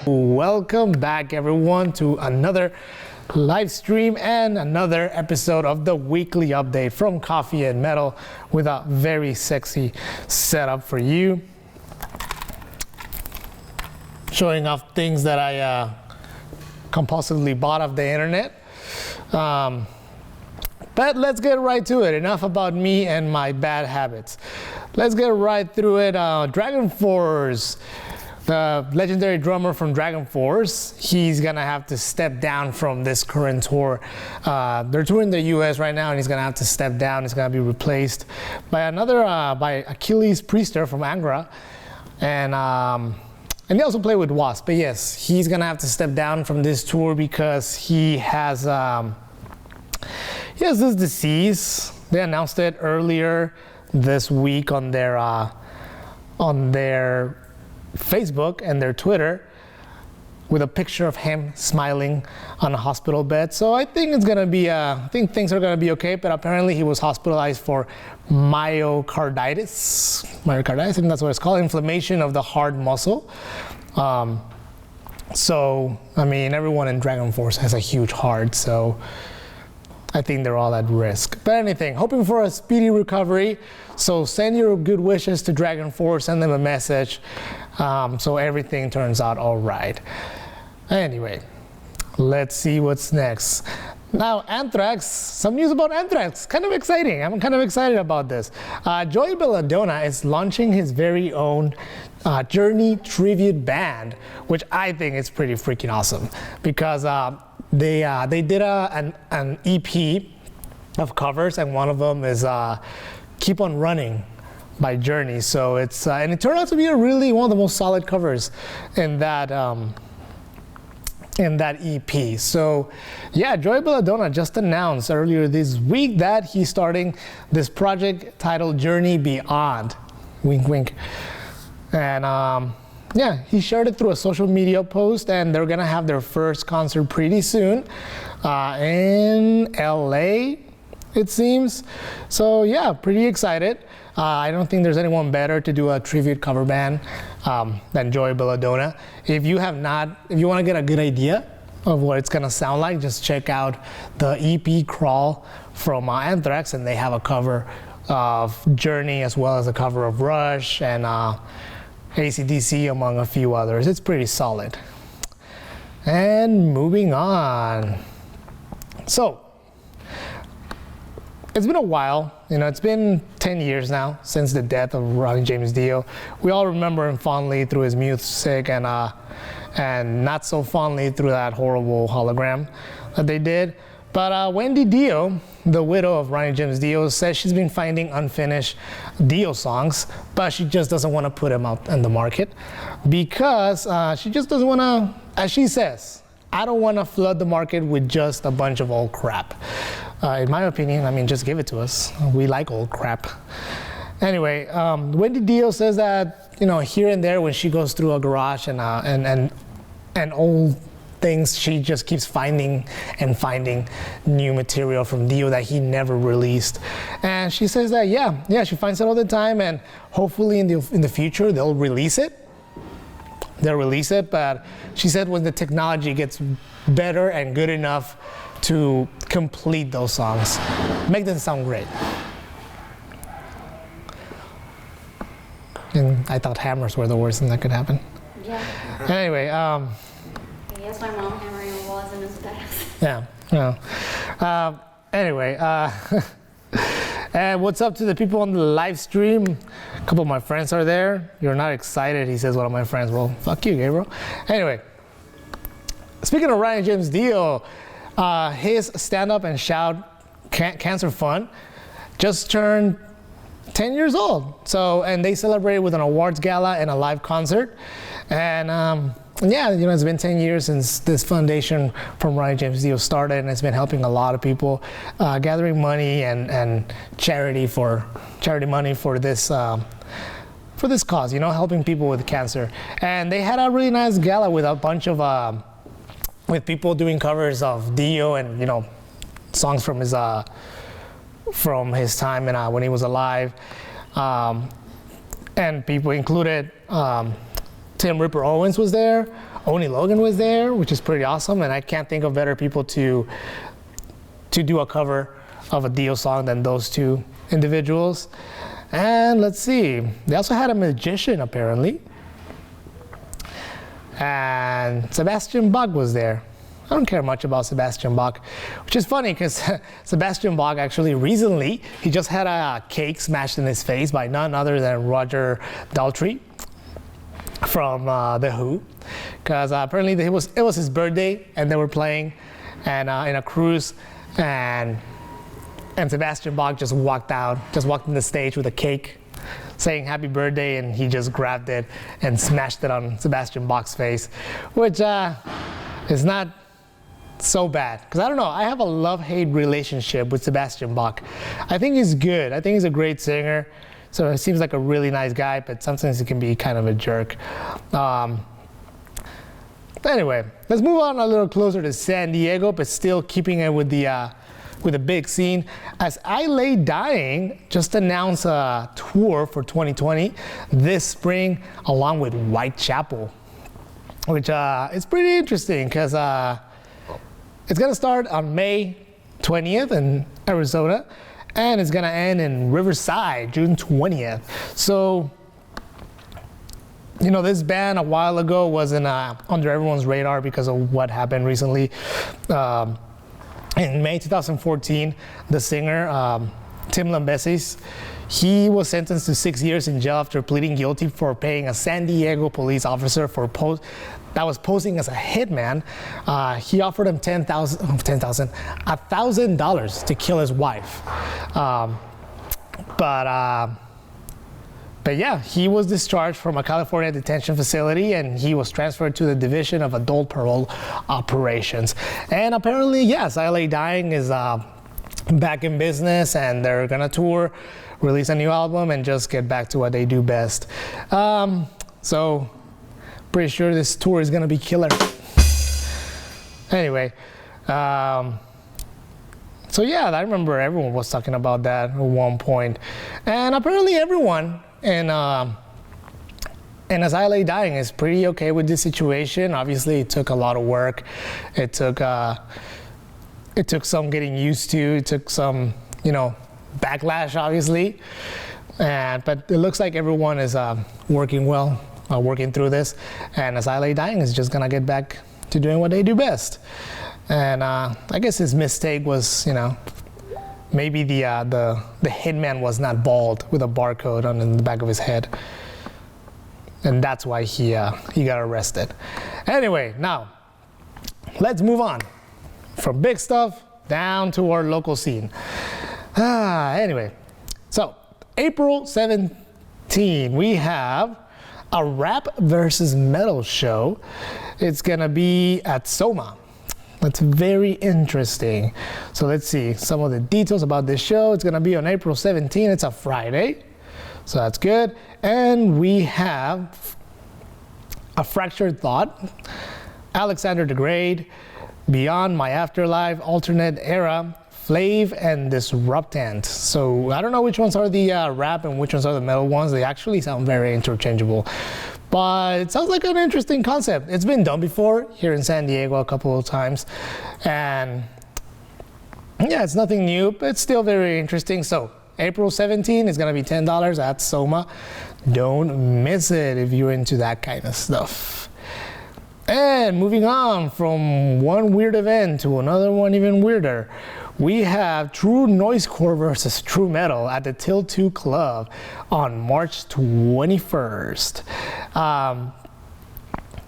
Welcome back, everyone, to another live stream and another episode of the weekly update from Coffee and Metal with a very sexy setup for you. Showing off things that I compulsively bought off the internet. But let's get right to it. Enough about me and my bad habits. Let's get right through it. Dragonforce, the legendary drummer from Dragonforce, he's gonna have to step down from this current tour. They're touring the US right now and he's gonna have to step down. He's gonna be replaced by another, by Achilles Priester from Angra. And they also play with Wasp, but yes, he's gonna have to step down from this tour because he has this disease. They announced it earlier this week on their Facebook and their Twitter with a picture of him smiling on a hospital bed. So I think it's gonna be, I think things are gonna be okay, but apparently he was hospitalized for myocarditis, I think that's what it's called, inflammation of the heart muscle. So, I mean, everyone in Dragonforce has a huge heart, so I think they're all at risk. But anything, hoping for a speedy recovery. So send your good wishes to Dragonforce, send them a message, so everything turns out all right. Anyway, let's see what's next. Now, Anthrax, some news about Anthrax, kind of exciting. I'm kind of excited about this. Joey Belladonna is launching his very own Journey tribute band, which I think is pretty freaking awesome because they did an EP of covers, and one of them is Keep On Running by Journey. So it's and it turned out to be one of the most solid covers in that EP. So yeah, Joey Belladonna just announced earlier this week that he's starting this project titled Journey Beyond. Wink wink. And yeah, he shared it through a social media post, and they're gonna have their first concert pretty soon in LA, it seems. So yeah, pretty excited. I don't think there's anyone better to do a tribute cover band than Joey Belladonna. If you want to get a good idea of what it's gonna sound like, just check out the EP Crawl from Anthrax, and they have a cover of Journey as well as a cover of Rush and AC/DC, among a few others. It's pretty solid. And moving on. So, it's been a while, it's been 10 years now since the death of Ronnie James Dio. We all remember him fondly through his music and not so fondly through that horrible hologram that they did. But Wendy Dio, the widow of Ronnie James Dio, says she's been finding unfinished Dio songs, but she just doesn't want to put them out in the market because she just doesn't want to, as she says, I don't want to flood the market with just a bunch of old crap. In my opinion, I mean, just give it to us. We like old crap. Anyway, Wendy Dio says that, here and there when she goes through a garage and old things, she just keeps finding new material from Dio that he never released. And she says that, yeah, she finds it all the time, and hopefully in the future they'll release it. But she said when the technology gets better and good enough to complete those songs, make them sound great. And I thought hammers were the worst thing that could happen. Yeah. Anyway, Yes, my mom hammering a wall isn't as bad. Yeah. Anyway, and what's up to the people on the live stream? A couple of my friends are there. You're not excited, he says, one of my friends. Well, fuck you, Gabriel. Anyway, speaking of Ronnie James Dio, his Stand Up and Shout Cancer Fund just turned 10 years old. So, and they celebrated with an awards gala and a live concert. And yeah, it's been 10 years since this foundation from Ronnie James Dio started, and it's been helping a lot of people, gathering money and charity money for this cause, helping people with cancer. And they had a really nice gala with a bunch of with people doing covers of Dio and songs from his time and when he was alive, and people included Tim Ripper Owens was there. Oni Logan was there, which is pretty awesome. And I can't think of better people to do a cover of a Dio song than those two individuals. And let's see, they also had a magician apparently. And Sebastian Bach was there. I don't care much about Sebastian Bach, which is funny because Sebastian Bach actually recently, he just had a cake smashed in his face by none other than Roger Daltrey from The Who. Because apparently it was his birthday and they were playing and in a cruise, and Sebastian Bach just walked in the stage with a cake saying happy birthday, and he just grabbed it and smashed it on Sebastian Bach's face, which is not so bad. Because I don't know, I have a love-hate relationship with Sebastian Bach. I think he's good. I think he's a great singer. So he seems like a really nice guy, but sometimes he can be kind of a jerk. Anyway, let's move on a little closer to San Diego, but still keeping it with the big scene. As I Lay Dying just announced a tour for 2020 this spring along with Whitechapel, which is pretty interesting because it's going to start on May 20th in Arizona, and it's going to end in Riverside June 20th. So, you know, this band a while ago wasn't under everyone's radar because of what happened recently. In May 2014, the singer, Tim Lambesis, he was sentenced to 6 years in jail after pleading guilty for paying a San Diego police officer that was posing as a hitman. He offered him $1,000 to kill his wife. But yeah, he was discharged from a California detention facility and he was transferred to the Division of Adult Parole Operations. And apparently, yes, I Lay Dying is back in business and they're gonna tour, release a new album, and just get back to what they do best. So, pretty sure this tour is gonna be killer. Anyway, so yeah, I remember everyone was talking about that at one point. And apparently everyone and As I Lay Dying is pretty okay with this situation. Obviously, it took a lot of work. It took some getting used to. It took some, backlash, obviously. But it looks like everyone is working well, working through this. And As I Lay Dying is just gonna get back to doing what they do best. And I guess his mistake was, maybe the hitman was not bald with a barcode on the back of his head, and that's why he got arrested. Anyway, now let's move on from big stuff down to our local scene. Anyway, so April 17, we have a rap versus metal show. It's gonna be at Soma. That's very interesting. So let's see some of the details about this show. It's gonna be on April 17. It's a Friday, so that's good. And we have A Fractured Thought, Alexander the Great, Beyond My Afterlife, Alternate Era, Flav, and Disruptant. So I don't know which ones are the rap and which ones are the metal ones. They actually sound very interchangeable. But it sounds like an interesting concept. It's been done before here in San Diego a couple of times. And yeah, it's nothing new, but it's still very interesting. So April 17 is gonna be $10 at Soma. Don't miss it if you're into that kind of stuff. And moving on from one weird event to another one even weirder, we have True Noisecore versus True Metal at the Till 2 Club on March 21st.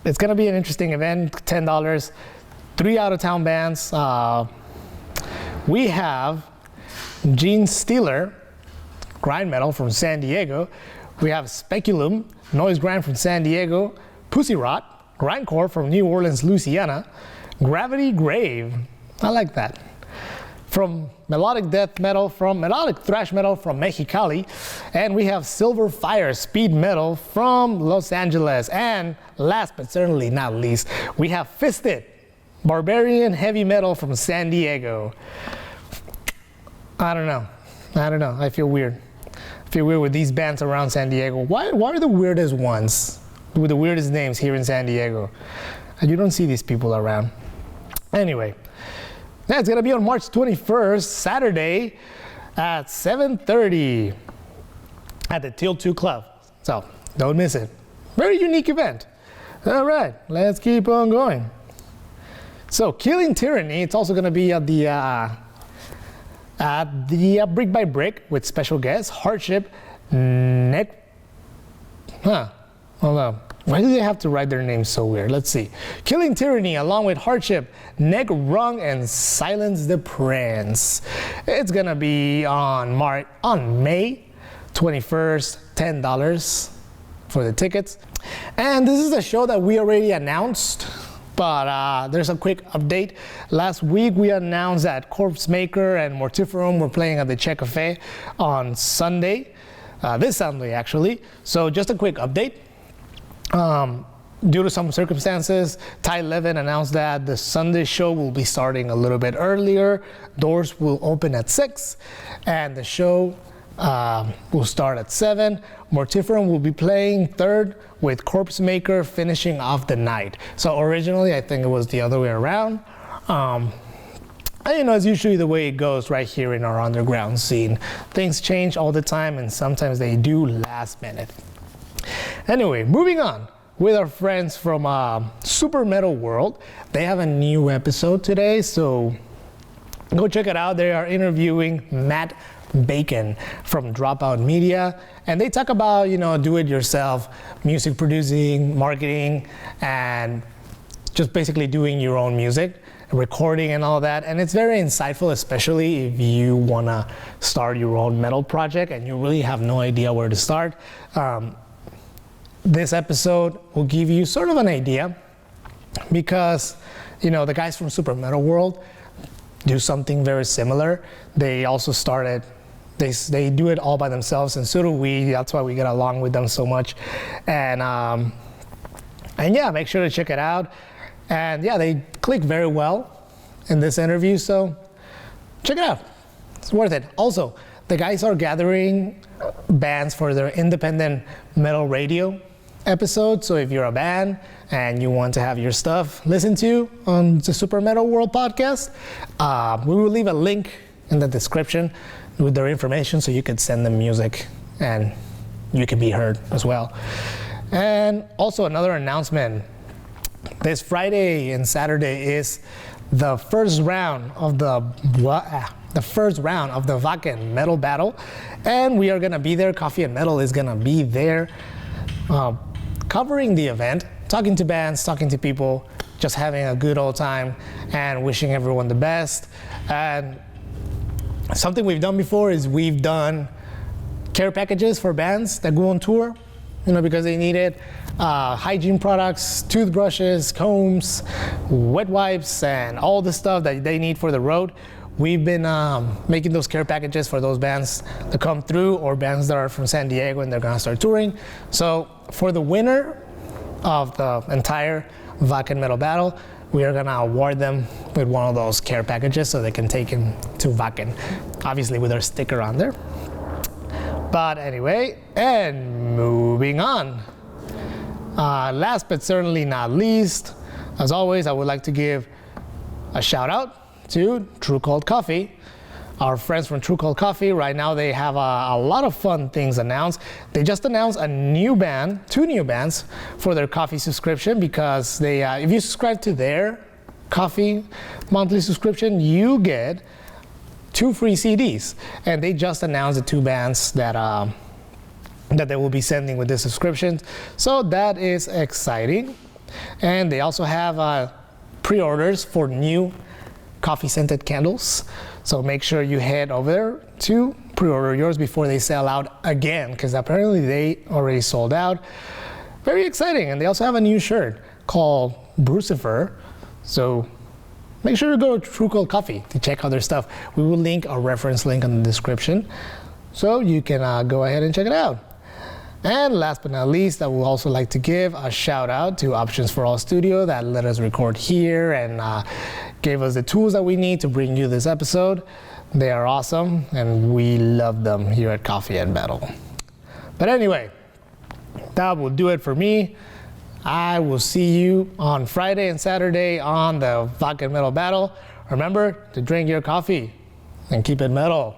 It's gonna be an interesting event, $10, 3 out-of-town bands. We have Gene Stealer, grind metal from San Diego. We have Speculum, noise grind from San Diego. Pussy Rot, grindcore from New Orleans, Louisiana. Gravity Grave, I like that. From melodic thrash metal from Mexicali. And we have Silver Fire speed metal from Los Angeles. And last but certainly not least, we have Fisted, barbarian heavy metal from San Diego. I don't know. I feel weird. I feel weird with these bands around San Diego. Why are the weirdest ones with the weirdest names here in San Diego. And you don't see these people around. Anyway, that's gonna be on March 21st, Saturday at 7:30 at the Till 2 Club. So don't miss it. Very unique event. All right, let's keep on going. So Killing Tyranny, it's also gonna be at the Brick by Brick with special guests, Hardship, Hold on. Why do they have to write their names so weird? Let's see. Killing Tyranny along with Hardship, Neck Wrung, and Silence the Prince. It's gonna be on May 21st, $10 for the tickets. And this is a show that we already announced, but there's a quick update. Last week we announced that Corpse Maker and Mortiferum were playing at the Czech Cafe on Sunday, this Sunday actually. So just a quick update. Due to some circumstances, Ty Levin announced that the Sunday show will be starting a little bit earlier. Doors will open at 6, and the show will start at 7. Mortiferum will be playing third, with Corpse Maker finishing off the night. So originally, I think it was the other way around. And, you know, it's usually the way it goes right here in our underground scene. Things change all the time, and sometimes they do last minute. Anyway, moving on with our friends from Super Metal World. They have a new episode today, so go check it out. They are interviewing Matt Bacon from Dropout Media, and they talk about, you know, do-it-yourself music producing, marketing, and just basically doing your own music, recording and all that. And it's very insightful, especially if you want to start your own metal project and you really have no idea where to start. This episode will give you sort of an idea, because, you know, the guys from Super Metal World do something very similar. They also started, they do it all by themselves, and so do we. That's why we get along with them so much. And yeah, make sure to check it out. And yeah, they click very well in this interview, so check it out. It's worth it. Also, the guys are gathering bands for their independent metal radio episode. So if you're a band and you want to have your stuff listened to on the Super Metal World podcast, we will leave a link in the description with their information, so you could send them music and you can be heard as well. And also another announcement. This Friday and Saturday is the first round of the Wacken Metal Battle, and we are gonna be there. Coffee and Metal is gonna be there, covering the event, talking to bands, talking to people, just having a good old time, and wishing everyone the best. And something we've done before is we've done care packages for bands that go on tour, you know, because they need it. Hygiene products, toothbrushes, combs, wet wipes, and all the stuff that they need for the road. We've been making those care packages for those bands that come through, or bands that are from San Diego and they're gonna start touring. So for the winner of the entire Wacken Metal Battle, we are gonna award them with one of those care packages so they can take him to Wacken, obviously with our sticker on there. But anyway, and moving on. Last but certainly not least, as always, I would like to give a shout out to True Cold Coffee. Our friends from True Cold Coffee, right now they have a lot of fun things announced. They just announced a new band, 2 new bands for their coffee subscription, because they, if you subscribe to their coffee monthly subscription, you get 2 free CDs. And they just announced the 2 bands that they will be sending with this subscription. So that is exciting. And they also have pre-orders for new coffee scented candles. So make sure you head over there to pre-order yours before they sell out again, because apparently they already sold out. Very exciting. And they also have a new shirt called Brucifer. So make sure to go to True Cold Coffee to check out their stuff. We will link a reference link in the description, so you can go ahead and check it out. And last but not least, I would also like to give a shout out to Options for All Studio that let us record here and gave us the tools that we need to bring you this episode. They are awesome, and we love them here at Coffee and Metal. But anyway, that will do it for me. I will see you on Friday and Saturday on the Vodka Metal Battle. Remember to drink your coffee and keep it metal.